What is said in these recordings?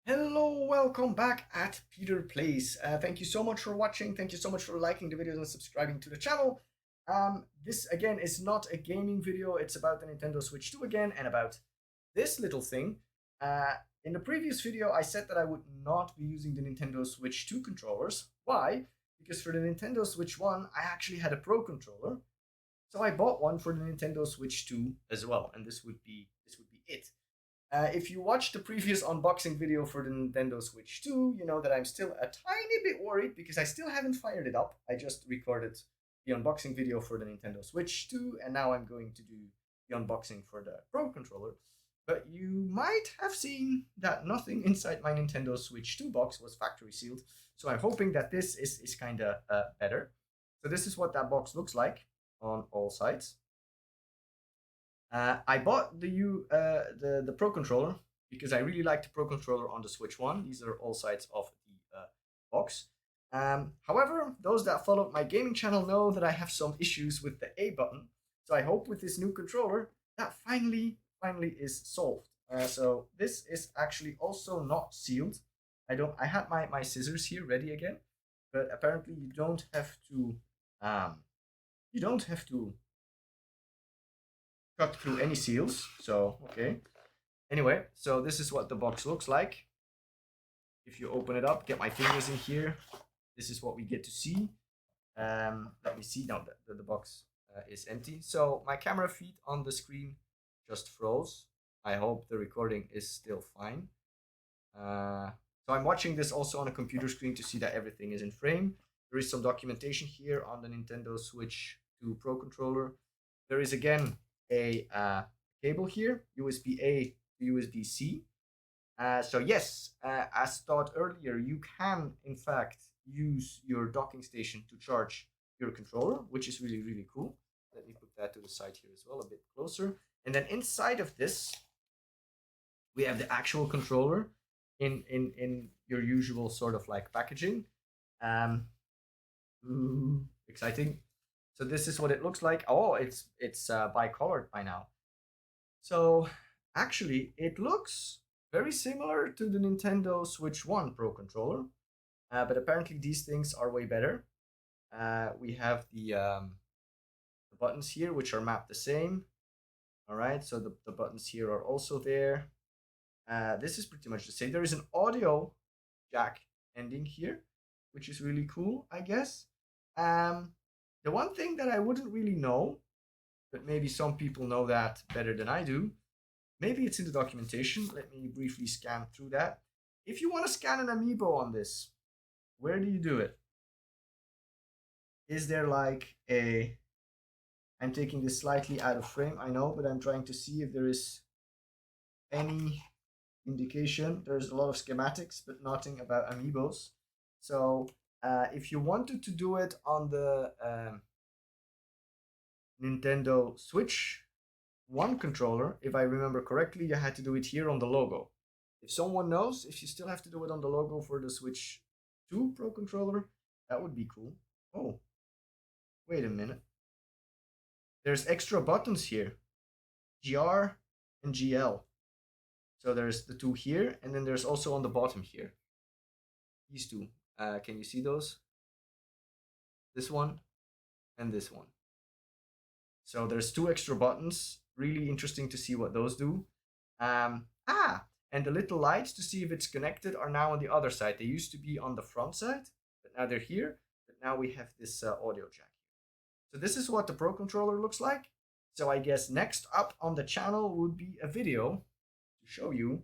Hello, welcome back at PewDiePie. Thank you so much for watching. Thank you so much for liking the videos and subscribing to the channel. This again is not a gaming video. It's about the Nintendo Switch 2 again and about this little thing. In the previous video, I said that I would not be using the Nintendo Switch 2 controllers. Why? Because for the Nintendo Switch 1, I actually had a Pro controller. So I bought one for the Nintendo Switch 2 as well, and this would be it. If you watched the previous unboxing video for the Nintendo Switch 2, you know that I'm still a tiny bit worried because I still haven't fired it up. I just recorded the unboxing video for the Nintendo Switch 2, and now I'm going to do the unboxing for the Pro controller. But you might have seen that nothing inside my Nintendo Switch 2 box was factory sealed, so I'm hoping that this is kind of better. So this is what that box looks like on all sides. I bought the Pro controller because I really like the Pro controller on the Switch 1. These are all sides of the box. However, those that followed my gaming channel know that I have some issues with the A button. So I hope with this new controller that finally is solved. So this is actually also not sealed. I had my scissors here ready again, but apparently you don't have to cut through any seals. So okay. Anyway, so this is what the box looks like. If you open it up, get my fingers in here, this is what we get to see. Let me see now that the box is empty. So my camera feed on the screen just froze. I hope the recording is still fine. So I'm watching this also on a computer screen to see that everything is in frame. There is some documentation here on the Nintendo Switch 2 Pro controller. There is again a cable here, USB-A to USB-C. So yes, as thought earlier, you can in fact use your docking station to charge your controller, which is really cool. Let me put that to the side here as well, a bit closer. And then inside of this, we have the actual controller in your usual sort of like packaging. Exciting. So this is what it looks like. Oh, it's bicolored by now. So actually, it looks very similar to the Nintendo Switch 1 Pro controller, but apparently these things are way better. We have the buttons here, which are mapped the same. All right, so the buttons here are also there. This is pretty much the same. There is an audio jack ending here, which is really cool, I guess. The one thing that I wouldn't really know, but maybe some people know that better than I do, maybe it's in the documentation. Let me briefly scan through that. If you want to scan an amiibo on this, where do you do it? Is there like a... I'm taking this slightly out of frame, I know, but I'm trying to see if there is any indication. There's a lot of schematics, but nothing about amiibos. So if you wanted to do it on the Nintendo Switch 1 controller, if I remember correctly, you had to do it here on the logo. If someone knows if you still have to do it on the logo for the Switch 2 Pro controller, that would be cool. Oh, wait a minute. There's extra buttons here, GR and GL. So there's the two here, and then there's also on the bottom here, these two. Can you see those? This one and this one. So there's two extra buttons. Really interesting to see what those do. And the little lights to see if it's connected are now on the other side. They used to be on the front side, but now they're here. But now we have this audio jack. So this is what the Pro controller looks like. So I guess next up on the channel would be a video to show you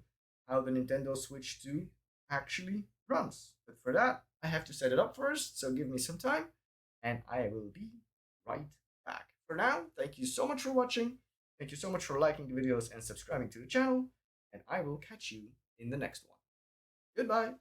how the Nintendo Switch 2 actually runs. But for that, I have to set it up first. So give me some time and I will be right back. For now, thank you so much for watching. Thank you so much for liking the videos and subscribing to the channel. And I will catch you in the next one. Goodbye.